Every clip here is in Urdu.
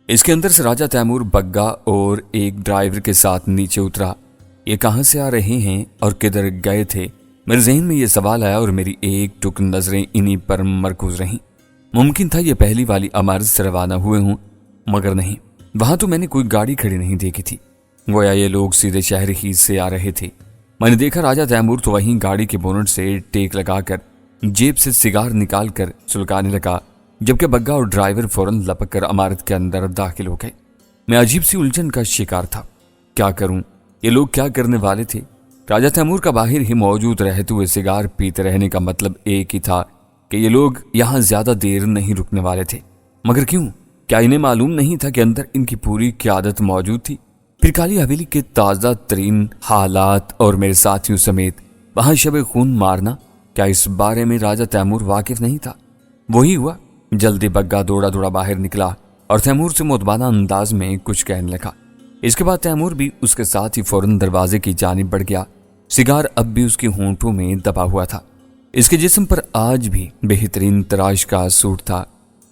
اس کے اندر سے راجہ تیمور بگا اور ایک ڈرائیور کے ساتھ نیچے اترا۔ یہ کہاں سے آ رہے ہیں اور کدھر گئے تھے؟ میرے ذہن میں یہ سوال آیا اور میری ایک ٹک نظریں انہی پر مرکوز رہیں۔ ممکن تھا یہ پہلی والی عمارت سے روانہ ہوئے ہوں، مگر نہیں، وہاں تو میں نے کوئی گاڑی کھڑی نہیں دیکھی تھی، گویا یہ لوگ سیدھے شہر ہی سے آ رہے تھے۔ میں نے دیکھا راجہ تیمور تو وہیں گاڑی کے بونٹ سے ٹیک لگا کر جیب سے سگار نکال کر سلگانے لگا، جبکہ بگا اور ڈرائیور فوراً لپک کر عمارت کے اندر داخل ہو گئے۔ میں عجیب سی الجھن کا شکار تھا، کیا کروں؟ یہ لوگ کیا کرنے والے تھے؟ راجہ تیمور کا باہر ہی موجود رہتے ہوئے سگار پیتے رہنے کا مطلب ایک ہی تھا کہ یہ لوگ یہاں زیادہ دیر نہیں رکنے والے تھے، مگر کیوں؟ کیا انہیں معلوم نہیں تھا کہ اندر ان کی پوری قیادت موجود تھی؟ پھر کالی حویلی کے تازہ ترین حالات اور میرے ساتھیوں سمیت وہاں شب خون مارنا، کیا اس بارے میں راجہ تیمور واقف نہیں تھا؟ وہی ہوا، جلدی بگا دوڑا دوڑا باہر نکلا اور تیمور سے مدبانہ انداز میں کچھ کہنے لگا۔ اس کے بعد تیمور بھی اس کے ساتھ ہی فوراً دروازے کی جانب بڑھ گیا۔ سگار اب بھی اس کے ہونٹوں میں دبا ہوا تھا۔ اس کے جسم پر آج بھی بہترین تراش کا سوٹ تھا۔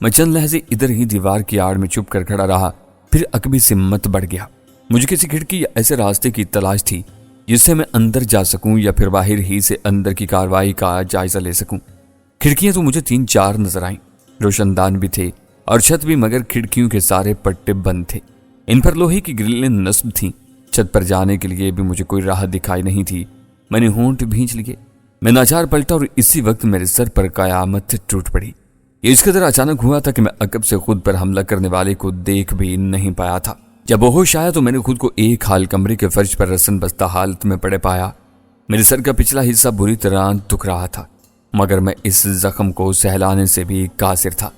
میں چند لحظے ادھر ہی دیوار کی آڑ میں چھپ کر کھڑا رہا، پھر عقبی سمت بڑھ گیا۔ مجھے کسی کھڑکی یا ایسے راستے کی تلاش تھی جس سے میں اندر جا سکوں یا پھر باہر ہی سے اندر کی کارروائی کا جائزہ لے سکوں۔ کھڑکیاں تو مجھے 3-4 نظر آئیں، روشن دان بھی تھے اور چھت بھی، مگر کھڑکیوں کے سارے پٹے بند تھے۔ ان پر لوہے کی گرلیں نصب تھیں۔ چھت پر جانے کے لیے بھی مجھے کوئی راہ دکھائی نہیں تھی۔ میں نے ہونٹ بھینچ لیے، میں ناچار پلٹا اور اسی وقت میرے سر پر قیامت ٹوٹ پڑی۔ یہ اس قدر اچانک ہوا تھا کہ میں عقب سے خود پر حملہ کرنے والے کو دیکھ بھی نہیں پایا تھا۔ جب ہوش آیا تو میں نے خود کو ایک حال کمرے کے فرش پر رسن بستہ حالت میں پڑے پایا۔ میرے سر کا پچھلا حصہ بری طرح دکھ رہا تھا، مگر میں اس زخم کو سہلانے سے بھی قاصر تھا۔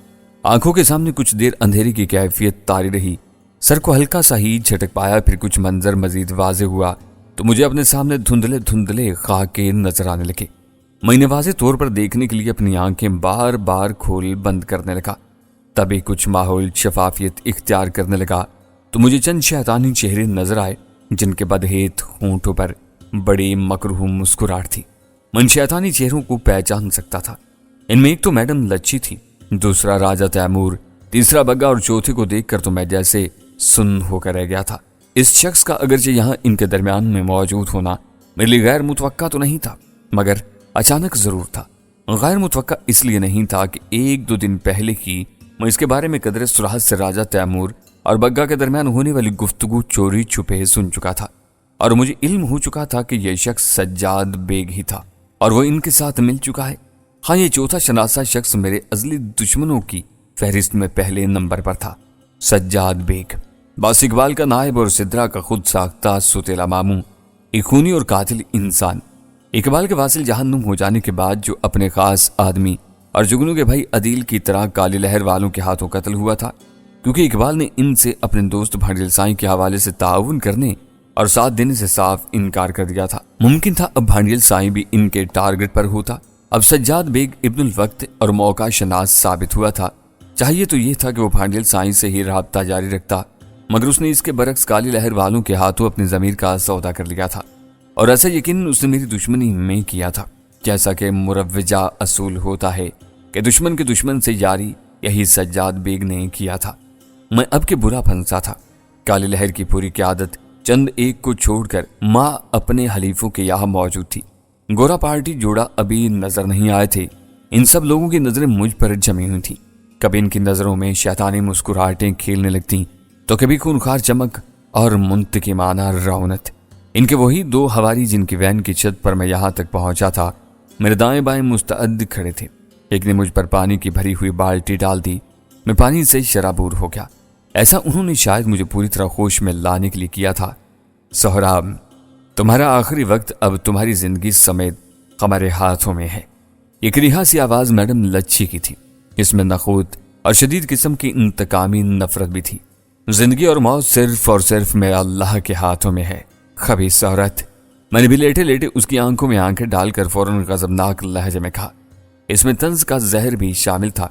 آنکھوں کے سامنے کچھ دیر اندھیرے کی کیفیت طاری رہی۔ سر کو ہلکا سا ہی جھٹک پایا، پھر کچھ منظر مزید واضح ہوا تو مجھے اپنے سامنے دھندلے دھندلے خاکے نظر آنے لگے۔ میں نے واضح طور پر دیکھنے کے لیے اپنی آنکھیں بار بار کھول بند کرنے لگا۔ تبھی کچھ ماحول شفافیت اختیار کرنے لگا تو مجھے چند شیطانی چہرے نظر آئے جن کے بدہیت ہونٹوں پر بڑی مکروہ مسکراہٹ تھی۔ میں ان شیطانی چہروں کو پہچان سکتا تھا۔ ان میں ایک تو میڈم لچی تھی، دوسرا راجہ تیمور، تیسرا بگا اور چوتھے کو دیکھ کر تو میں جیسے سن ہو کر رہ گیا تھا۔ اس شخص کا اگرچہ یہاں ان کے درمیان میں موجود ہونا میرے لیے غیر متوقع تو نہیں تھا، مگر اچانک ضرور تھا۔ غیر متوقع اس لیے نہیں تھا کہ 1-2 دن پہلے ہی میں اس کے بارے میں قدرے سراحت سے راجہ تیمور اور بگا کے درمیان ہونے والی گفتگو چوری چھپے سن چکا تھا، اور مجھے علم ہو چکا تھا کہ یہ شخص سجاد بیگ ہی تھا اور وہ ان کے ساتھ مل چکا ہے۔ ہاں، یہ چوتھا شناسہ شخص میرے ازلی دشمنوں کی فہرست میں پہلے نمبر پر تھا، سجاد بیگ، باس اقبال کا نائب اور سدرا کا خود ساختہ ستیلا ماموں، ایک خونی اور قاتل انسان۔ اقبال کے واصل جہنم ہو جانے کے بعد جو اپنے خاص آدمی اور جگنو کے بھائی عدیل کی طرح کالی لہر والوں کے ہاتھوں قتل ہوا تھا، کیونکہ اقبال نے ان سے اپنے دوست بھانڈیل سائیں کے حوالے سے تعاون کرنے اور ساتھ دینے سے صاف انکار کر دیا تھا۔ ممکن تھا اب بھانڈیل سائیں بھی ان کے ٹارگٹ پر ہوتا۔ اب سجاد بیگ ابن الوقت اور موقع شناس ثابت ہوا تھا۔ چاہیے تو یہ تھا کہ وہ بھانڈیل سائیں سے ہی رابطہ جاری رکھتا، مگر اس نے اس کے برعکس کالی لہر والوں کے ہاتھوں اپنی ضمیر کا سودا کر لیا تھا، اور ایسا یقیناً اس نے میری دشمنی میں کیا تھا، جیسا کہ مروجہ اصول ہوتا ہے کہ دشمن کے دشمن سے یاری، یہی سجاد بیگ نے کیا تھا۔ میں اب کے برا پھنسا تھا۔ کالی لہر کی پوری قیادت چند ایک کو چھوڑ کر ماں اپنے حلیفوں کے یہاں موجود تھی۔ گورا پارٹی جوڑا ابھی نظر نہیں آئے تھے۔ ان سب لوگوں کی نظریں مجھ پر جمی ہوئی تھیں۔ کبھی ان کی نظروں میں شیطانی مسکراہٹیں کھیلنے لگتیں تو کبھی خونخوار چمک اور منتقمانہ رونت۔ ان کے وہی 2 حواری جن کی وین کی چھت پر میں یہاں تک پہنچا تھا میرے دائیں بائیں مستعد کھڑے تھے۔ ایک نے مجھ پر پانی کی بھری ہوئی بالٹی ڈال دی۔ میں پانی سے شرابور ہو گیا۔ ایسا انہوں نے شاید مجھے پوری طرح ہوش میں لانے کے لیے کیا تھا۔ سہراب، تمہارا آخری وقت اب تمہاری زندگی سمیت ہمارے ہاتھوں میں ہے۔ ایک رہا سی آواز میڈم لچی کی تھی، اس میں نخوت اور شدید قسم کی انتقامی نفرت بھی تھی۔ زندگی اور موت صرف اور صرف میرا اللہ کے ہاتھوں میں ہے، خبیث عورت۔ میں نے بھی لیٹے لیٹے اس کی آنکھوں میں آنکھیں ڈال کر فوراً غضبناک لہجے میں کہا، اس میں طنز کا زہر بھی شامل تھا۔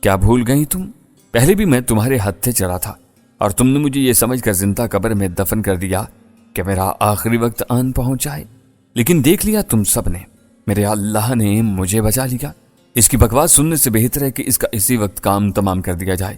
کیا بھول گئی تم؟ پہلے بھی میں تمہارے ہتھے چلا تھا اور تم نے مجھے یہ سمجھ کر زندہ قبر میں دفن کر دیا کہ میرا آخری وقت آن پہنچا ہے، لیکن دیکھ لیا تم سب نے، میرے اللہ نے مجھے بچا لیا۔ اس کی بکواس سننے سے بہتر ہے کہ اس کا اسی وقت کام تمام کر دیا جائے۔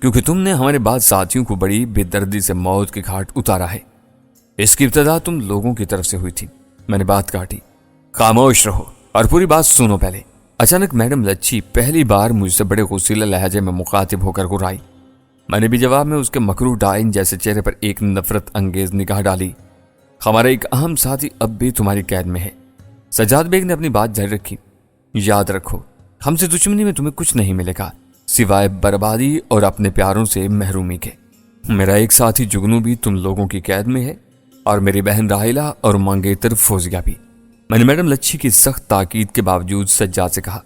کیونکہ تم نے ہمارے بعد ساتھیوں کو بڑی بے دردی سے موت کے گھاٹ اتارا ہے۔ اس کی ابتدا تم لوگوں کی طرف سے ہوئی تھی۔ میں نے بات کاٹی۔ خاموش رہو اور پوری بات سنو پہلے۔ اچانک میڈم لچھی پہلی بار مجھ سے بڑے غصیلے لہجے میں مخاطب ہو کر گرائی۔ میں نے بھی جواب میں اس کے مکروہ ڈائن جیسے چہرے پر ایک نفرت انگیز نگاہ ڈالی۔ ہمارا ایک اہم ساتھی اب بھی تمہاری قید میں ہے۔ سجاد بیگ نے اپنی بات جاری رکھی۔ یاد رکھو، ہم سے دشمنی میں تمہیں کچھ نہیں ملے گا سوائے بربادی اور اپنے پیاروں سے محرومی کے۔ میرا ایک ساتھی جگنو بھی تم لوگوں کی قید میں ہے اور میری بہن راحیلہ اور منگیتر فوزیہ بھی۔ میں نے میڈم لچھی کی سخت تاکید کے باوجود سجاد سے کہا،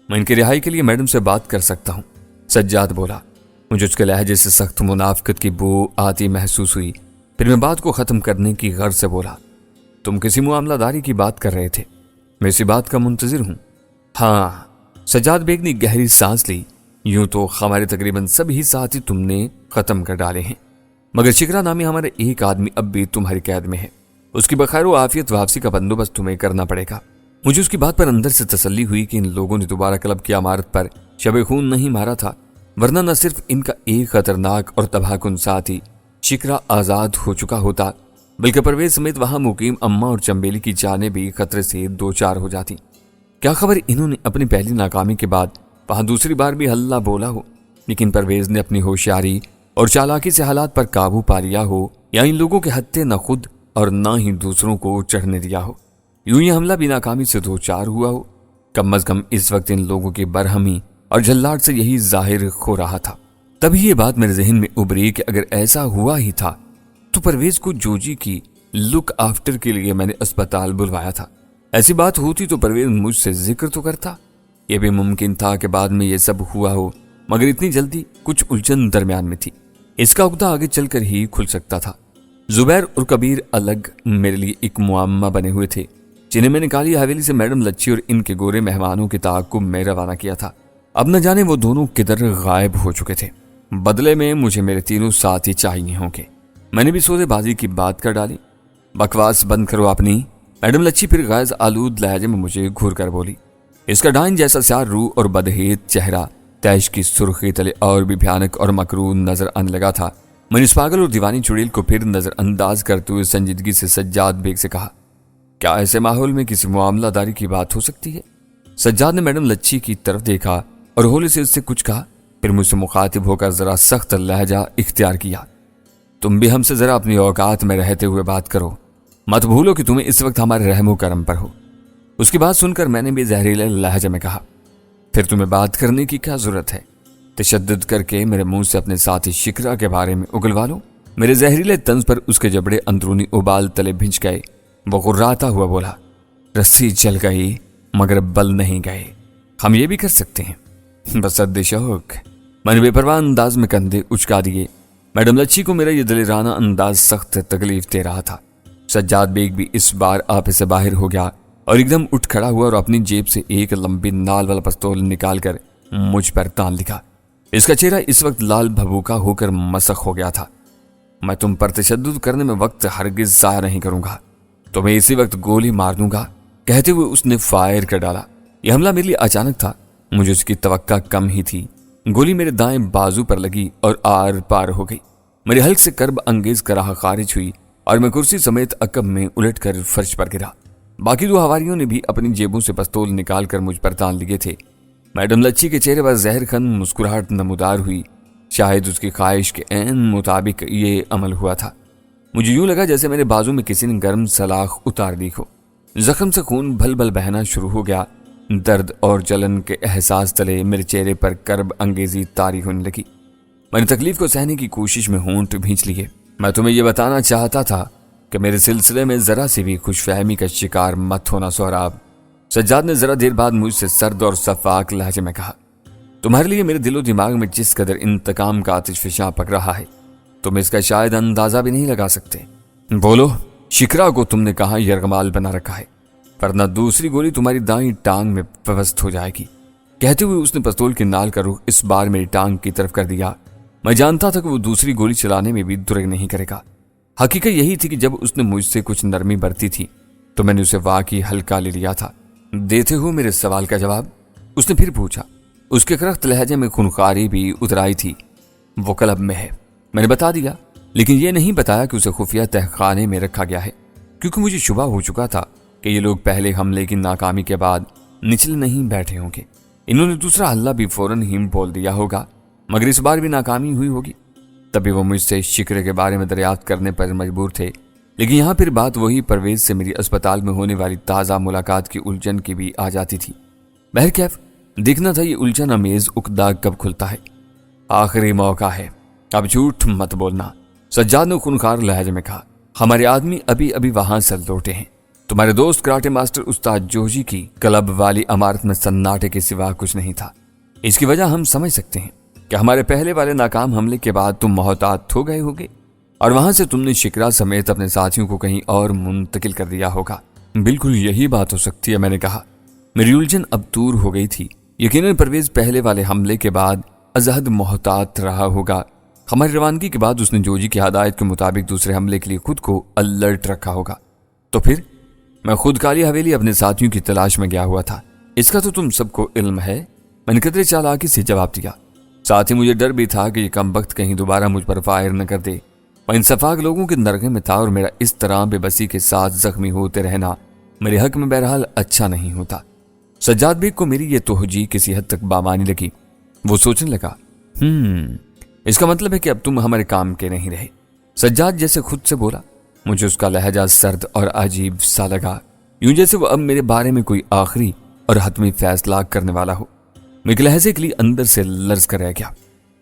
میں ان کی رہائی کے لیے میڈم سے بات کر سکتا ہوں۔ سجاد بولا۔ مجھے اس کے لہجے سے سخت منافقت کی بو آتی محسوس ہوئی۔ پھر میں بات کو ختم کرنے کی غرض سے بولا، تم کسی معاملہ داری کی بات کر رہے تھے، میں اسی بات کا منتظر ہوں۔ ہاں، سجاد بیگ نے گہری سانس لی۔ یوں تو ہمارے تقریباً سبھی ساتھی تم نے ختم کر ڈالے ہیں، مگر شکرا نامی ہمارا ایک آدمی اب بھی تمہاری قید میں ہے۔ اس کی بخیر و عافیت واپسی کا بندوبست تمہیں کرنا پڑے گا۔ مجھے اس کی بات پر اندر سے تسلی ہوئی کہ ان لوگوں نے دوبارہ کلب کی عمارت پر شب خون نہیں مارا تھا، ورنہ نہ صرف ان کا ایک خطرناک اور تباہ کن ساتھی شکرا آزاد ہو چکا ہوتا، بلکہ پرویز سمیت وہاں مقیم اماں اور چمبیلی کی جانیں بھی خطرے سے دو چار ہو جاتی۔ کیا خبر انہوں نے اپنی پہلی ناکامی کے بعد وہاں دوسری بار بھی ہلہ بولا ہو، لیکن پرویز نے اپنی ہوشیاری اور چالاکی سے حالات پر قابو پا لیا ہو، یا ان لوگوں کے ہتھے نہ خود اور نہ ہی دوسروں کو چڑھنے دیا ہو۔ یوں یہ حملہ بھی ناکامی سے دو چار ہوا ہو۔ کم از کم اس وقت ان لوگوں کی برہمی اور جھلاٹ سے یہی ظاہر ہو رہا تھا۔ تبھی یہ بات میرے ذہن میں ابھری کہ اگر ایسا ہوا ہی تھا تو پرویز کو جوجی کی لک آفٹر کے لیے میں نے اسپتال بلوایا تھا۔ ایسی بات ہوتی تو پرویز مجھ سے ذکر تو کرتا۔ یہ بھی ممکن تھا کہ بعد میں یہ سب ہوا ہو، مگر اتنی جلدی کچھ الجھن درمیان میں تھی، اس کا عقدہ آگے چل کر ہی کھل سکتا تھا۔ زبیر اور کبیر الگ میرے لیے ایک معمہ بنے ہوئے تھے، جنہیں میں نے کالی حویلی سے میڈم لچھی اور ان کے گورے مہمانوں کے تعاقب میں روانہ کیا تھا۔ اب نہ جانے وہ دونوں کدھر غائب ہو چکے تھے۔ بدلے میں مجھے میرے تینوں ساتھی چاہیے ہوں گے۔ میں نے بھی سودے بازی کی بات کر ڈالی۔ بکواس بند کرو اپنی، میڈم لچھی پھر غائز آلود لہجے میں مجھے گھور کر بولی۔ اس کا ڈائن جیسا سیاہ روح اور بدہیت چہرہ تیش کی سرخی تلے اور بھی بھیانک اور مکروہ نظر آنے لگا تھا۔ میں نے اس پاگل اور دیوانی چڑیل کو پھر نظر انداز کرتے ہوئے سنجیدگی سے سجاد بیگ سے کہا، کیا ایسے ماحول میں کسی معاملہ داری کی بات ہو سکتی ہے؟ سجاد نے میڈم لچھی کی طرف دیکھا اور ہولے سے اس سے کچھ کہا، پھر مجھ سے مخاطب ہو کر ذرا سخت لہجہ اختیار کیا۔ تم بھی ہم سے ذرا اپنی اوقات میں رہتے ہوئے بات کرو، مت بھولو کہ تمہیں اس وقت ہمارے رحم و کرم پر ہو۔ اس کی بات سن کر میں نے بھی زہریلے لہجے میں کہا، پھر تمہیں بات کرنے کی کیا ضرورت ہے؟ تشدد کر کے میرے منہ سے اپنے ساتھی شکرا کے بارے میں اگلوا لو۔ میرے زہریلے طنز پر اس کے جبڑے اندرونی ابال تلے بھنج گئے۔ وہ غراتا ہوا بولا، رسی جل گئی مگر بل نہیں گئے، ہم یہ بھی کر سکتے ہیں بس حد شوق۔ میں نے بے پرواہ انداز میں کندھے اچکا دیے۔ میڈم لچھی کو میرا یہ دلیرانہ انداز سخت تکلیف دے رہا تھا۔ سجاد بیگ بھی اس بار آپے سے باہر ہو گیا اور ایک دم اٹھ کھڑا ہوا اور اپنی جیب سے ایک لمبی نال والا پستول نکال کر مجھ پر تان لکھا۔ اس کا چہرہ اس وقت لال بھبوکا ہو کر مسخ ہو گیا تھا۔ میں تم پر تشدد کرنے میں وقت ہرگز ضائع نہیں کروں گا، تمہیں اسی وقت گولی مار دوں گا، کہتے ہوئے اس نے فائر کر ڈالا۔ یہ حملہ میرے لیے اچانک تھا، مجھے اس کی توقع کم ہی تھی۔ گولی میرے دائیں بازو پر لگی اور آر پار ہو گئی۔ میرے حلق سے کرب انگیز کراہ خارج ہوئی اور میں کرسی سمیت عقب میں الٹ کر فرش پر گرا۔ باقی دو حواریوں نے بھی اپنی جیبوں سے پستول نکال کر مجھ پر تان لیے تھے۔ میڈم لچھی کے چہرے پر زہر خن مسکراہٹ نمودار ہوئی، شاید اس کی خواہش کے عین مطابق یہ عمل ہوا تھا۔ مجھے یوں لگا جیسے میرے بازو میں کسی نے گرم سلاخ اتار دی ہو۔ زخم سے خون بھل بھل بہنا شروع ہو گیا۔ درد اور جلن کے احساس تلے میرے چہرے پر کرب انگیزی طاری ہونے لگی۔ میں نے تکلیف کو سہنے کی کوشش میں ہونٹ بھینچ لیے۔ میں تمہیں یہ بتانا چاہتا تھا کہ میرے سلسلے میں ذرا سی بھی خوش فہمی کا شکار مت ہونا سہراب۔ سجاد نے ذرا دیر بعد مجھ سے سرد اور شفاق لہجے میں کہا، تمہارے لیے میرے دل و دماغ میں جس قدر انتقام کا آتش فشاں پک رہا ہے تم اس کا شاید اندازہ بھی نہیں لگا سکتے۔ بولو، شکرا کو تم نے کہاں یرغمال بنا رکھا ہے، ورنہ دوسری گولی تمہاری دائیں ٹانگ میں پیوست ہو جائے گی۔ کہتے ہوئے اس نے پستول کی نال کا رخ اس بار میری ٹانگ کی طرف کر دیا۔ میں جانتا تھا کہ وہ دوسری گولی چلانے میں بھی درگ نہیں کرے گا۔ حقیقت یہی تھی کہ جب اس نے مجھ سے کچھ نرمی برتی تھی تو میں نے اسے واقعی ہلکا لے لیا تھا۔ دیتے ہوئے میرے سوال کا جواب اس نے پھر پوچھا۔ اس کے کرخت لہجے میں خونخواری بھی اتر آئی تھی۔ وہ کلب میں ہے۔ میں نے بتا دیا، لیکن یہ نہیں بتایا کہ اسے خفیہ تہخانے میں رکھا گیا ہے، کیونکہ مجھے شبہ ہو چکا تھا کہ یہ لوگ پہلے حملے کی ناکامی کے بعد نچلے نہیں بیٹھے ہوں گے۔ انہوں نے دوسرا حملہ بھی فوراً ہی بول دیا ہوگا، مگر اس بار بھی ناکامی ہوئی ہوگی، تبھی وہ مجھ سے شکرے کے بارے میں دریافت کرنے پر مجبور تھے۔ لیکن یہاں پھر بات وہی پرویز سے میری اسپتال میں ہونے والی تازہ ملاقات کی الجھن کی بھی آ جاتی تھی۔ بہرکیف دیکھنا تھا یہ الجھن امیز عقدہ کب کھلتا ہے۔ آخری موقع ہے، اب جھوٹ مت بولنا، سجاد نے خونخوار لہجے میں کہا۔ ہمارے آدمی ابھی ابھی وہاں سے لوٹے ہیں۔ تمہارے دوست کراٹے ماسٹر استاد جوجی کی کلب والی عمارت میں سناٹے کے سوا کچھ نہیں تھا۔ اس کی وجہ ہم سمجھ سکتے ہیں کہ ہمارے پہلے والے ناکام حملے کے بعد تم محتاط ہو گئے ہوگے اور وہاں سے تم نے شکرا سمیت اپنے ساتھیوں کو کہیں اور منتقل کر دیا ہوگا۔ بالکل یہی بات ہو سکتی ہے، میں نے کہا۔ میری الجھن اب دور ہو گئی تھی۔ یقیناً پرویز پہلے والے حملے کے بعد ازحد محتاط رہا ہوگا۔ ہماری روانگی کے بعد اس نے جوجی کی ہدایت کے مطابق دوسرے حملے کے لیے خود کو الرٹ رکھا ہوگا۔ تو پھر میں خود کالی حویلی اپنے ساتھیوں کی تلاش میں گیا ہوا تھا۔ اس کا تو تم سب کو علم ہے، میں نے قدرے چالاکی سے جواب دیا۔ ساتھ ہی مجھے ڈر بھی تھا کہ یہ کم وقت کہیں دوبارہ مجھ پر فائر نہ کر دے۔ میں انصفاق لوگوں کے نرغے میں تھا اور میرا اس طرح بے بسی کے ساتھ زخمی ہوتے رہنا میرے حق میں بہرحال اچھا نہیں ہوتا۔ سجاد بیگ کو میری یہ توجیہ کسی حد تک بامانی لگی۔ وہ سوچنے لگا، اس کا مطلب ہے کہ اب تم ہمارے کام کے نہیں رہے۔ سجاد جیسے خود سے بولا۔ مجھے اس کا لہجہ سرد اور عجیب سا لگا، یوں جیسے وہ اب میرے بارے میں کوئی آخری اور حتمی فیصلہ کرنے والا ہو۔ میں ایک لہجے کے لیے اندر سے لرز کر رہ گیا۔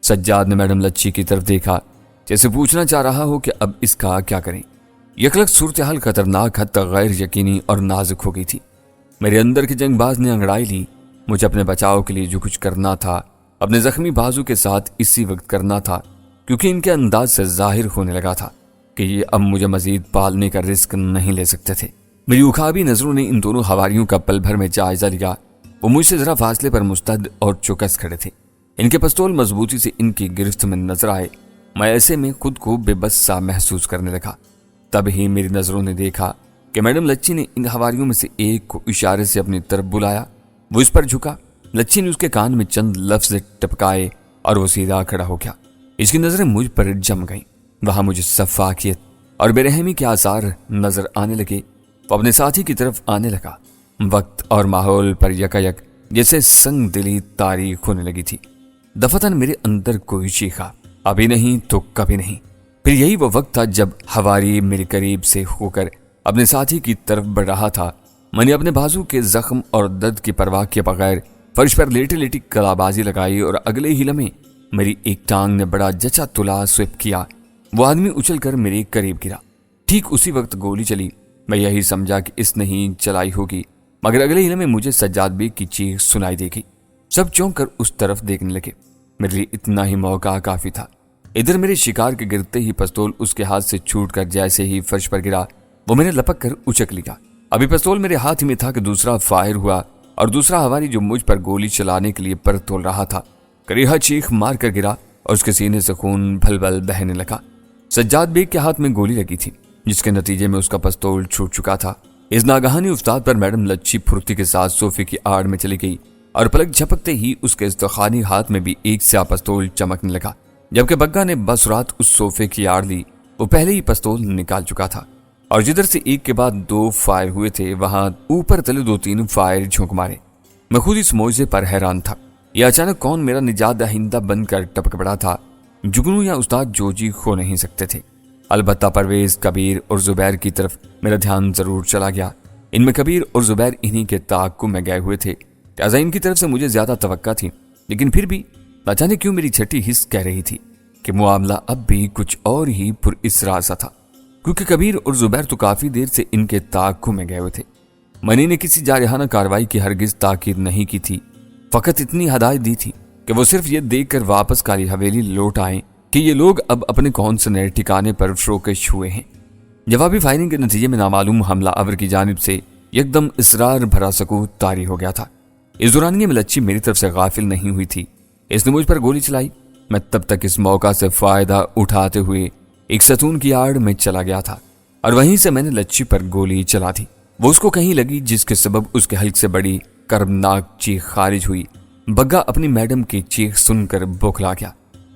سجاد نے میڈم لچی کی طرف دیکھا، جیسے پوچھنا چاہ رہا ہو کہ اب اس کا کیا کریں۔ یکلک صورتحال خطرناک حد تک غیر یقینی اور نازک ہو گئی تھی۔ میرے اندر کی جنگ باز نے انگڑائی لی۔ مجھے اپنے بچاؤ کے لیے جو کچھ کرنا تھا اپنے زخمی بازو کے ساتھ اسی وقت کرنا تھا، کیونکہ ان کے انداز سے ظاہر ہونے لگا تھا کہ یہ اب مجھے مزید پالنے کا رسک نہیں لے سکتے تھے۔ میری اخابی نظروں نے ان دونوں حواریوں کا پل بھر میں جائزہ لیا۔ وہ مجھ سے ذرا فاصلے پر مستعد اور چوکس کھڑے تھے۔ ان کے پستول مضبوطی سے ان کی گرفت میں نظر آئے۔ میں ایسے میں خود کو بے بس سا محسوس کرنے لگا۔ تب ہی میری نظروں نے دیکھا کہ میڈم لچی نے ان حواریوں میں سے ایک کو اشارے سے اپنی طرف بلایا۔ وہ اس پر جھکا۔ لچی نے اس کے کان میں چند لفظ ٹپکائے اور وہ سیدھا کھڑا ہو گیا۔ اس کی نظریں مجھ پر جم گئیں۔ وہاں مجھے سفاکیت اور بے رحمی کے آثار نظر آنے لگے۔ وہ اپنے ساتھی کی طرف آنے لگا۔ وقت اور ماحول پر یکایک جیسے سنگ دلی تاریخ ہونے لگی تھی۔ دفتن میرے اندر کوئی چیخا، ابھی نہیں تو کبھی نہیں۔ پھر یہی وہ وقت تھا جب حواری میرے قریب سے ہو کر اپنے ساتھی کی طرف بڑھ رہا تھا۔ میں نے اپنے بازو کے زخم اور درد کی پرواہ کے بغیر فرش پر لیٹی لیٹی کلابازی لگائی اور اگلے ہی لمحے میری ایک ٹانگ نے بڑا جچا تلا سویپ کیا۔ وہ آدمی اچھل کر میرے قریب گرا۔ ٹھیک اسی وقت گولی چلی۔ میں یہی سمجھا کہ اس نے ہی چلائی ہوگی، مگر اگلے ہی لمحے مجھے سجاد بیگ کی چیخ سنائی دے گئی۔ سب چونک کر اس طرف دیکھنے لگے۔ میرے لیے اتنا ہی موقع کافی تھا۔ ادھر میرے شکار کے گرتے ہی پستول اس کے ہاتھ سے چھوٹ کر جیسے ہی فرش پر گرا، وہ میں نے لپک کر اچک لیا۔ ابھی پستول میرے ہاتھ میں تھا کہ دوسرا فائر ہوا اور دوسرا حواری جو مجھ پر گولی چلانے کے لیے پر تول رہا تھا کریہا چیخ مار کر گرا اور اس کے سینے سے خون بھل بھل بہنے لگا۔ سجاد بیگ کے ہاتھ میں گولی لگی تھی، جس کے نتیجے میں اس کا پستول چھوٹ چکا تھا۔ اس ناگہانی افتاد پر میڈم لچی پھرتی کے ساتھ صوفے کی آڑ میں چلی گئی اور پلک جھپکتے ہی اس کے استخوانی ہاتھ میں بھی ایک سیاہ پستول چمکنے لگا۔ جبکہ بگا نے بسرات اس صوفے کی آڑ لی، وہ پہلے ہی پستول نکال چکا تھا اور جدھر سے ایک کے بعد دو فائر ہوئے تھے وہاں اوپر تلے دو تین فائر جھونک مارے۔ میں خود اس معجزے پر حیران تھا۔ یہ اچانک کون میرا نجات دہندہ بن کر ٹپک پڑا تھا؟ جگنو یا استاد جوجی ہو نہیں سکتے تھے۔ البتہ پرویز، کبیر اور زبیر کی طرف میرا دھیان ضرور چلا گیا۔ ان میں کبیر اور زبیر انہی کے تعاقب میں گئے ہوئے تھے، لہٰذا ان کی طرف سے مجھے زیادہ توقع تھی۔ لیکن پھر بھی نہ جانے کیوں میری چھٹی حص کہہ رہی تھی کہ معاملہ اب بھی کچھ اور ہی پر اسرار سا تھا، کیونکہ کبیر اور زبیر تو کافی دیر سے ان کے تعاقب میں گئے ہوئے تھے۔ میں نے کسی جارحانہ کارروائی کی ہرگز تاکید نہیں کی تھی، فقط اتنی ہدایت دی تھی کہ وہ صرف یہ دیکھ کر واپس کالی حویلی لوٹ آئیں کہ یہ لوگ اب اپنے کون سے نئے ٹھکانے پر فروکش ہوئے ہیں۔ جوابی فائرنگ کے نتیجے میں نامعلوم حملہ آور کی جانب سے یکدم اسرار بھرا سکوت طاری ہو گیا تھا۔ اس دورانیے میں لچی میری طرف سے غافل نہیں ہوئی تھی۔ اس نے مجھ پر گولی چلائی۔ میں تب تک اس موقع سے فائدہ اٹھاتے ہوئے ایک ستون کی آڑ میں چلا گیا تھا اور وہیں سے میں نے لچی پر گولی چلا دی۔ وہ اس کو کہیں لگی جس کے سبب اس کے حلق سے بڑی کربناک چیخ خارج ہوئی۔ بگا اپنی میڈم کی چیخ سن کر بوکھلا گیا۔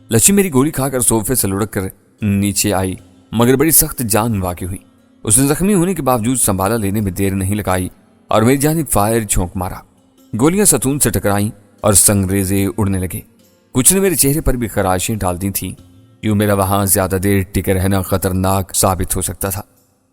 لچی میری گولی کھا کر صوفے سے لڑک کر نیچے آئی، مگر بڑی سخت جان واقع ہوئی۔ اس نے زخمی ہونے کے باوجود سنبھالا لینے میں دیر نہیں لگائی اور میری جانب فائر جھونک مارا۔ گولیاں ستون سے ٹکرائیں اور سنگریزے اڑنے لگے۔ کچھ نے میرے چہرے پر بھی خراشیں ڈال دی تھیں، یوں میرا وہاں زیادہ دیر ٹکے رہنا خطرناک ثابت ہو سکتا تھا۔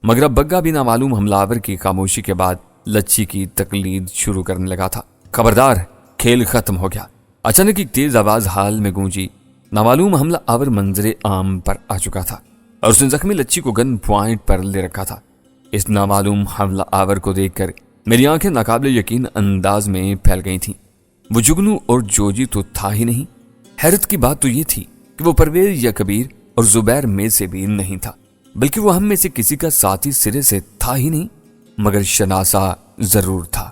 مگر اب بگا بھی نامعلوم حملہ آور کی خاموشی کے بعد لچی کی تقلید شروع کرنے لگا تھا۔ خبردار، کھیل ختم ہو گیا۔ اچانک ایک تیز آواز حال میں گونجی۔ نامعلوم حملہ آور منظر عام پر آ چکا تھا اور اس نے زخمی لچی کو گن پوائنٹ پر لے رکھا تھا۔ اس نامعلوم حملہ آور کو دیکھ کر میری آنکھیں ناقابل یقین انداز میں پھیل گئی تھیں۔ وہ جگنو اور جوجی تو تھا ہی نہیں۔ حیرت کی بات تو یہ تھی کہ وہ پرویز یا کبیر اور زبیر میں سے بھی نہیں تھا، بلکہ وہ ہم میں سے کسی کا ساتھی سرے سے تھا ہی نہیں، مگر شناسا ضرور تھا۔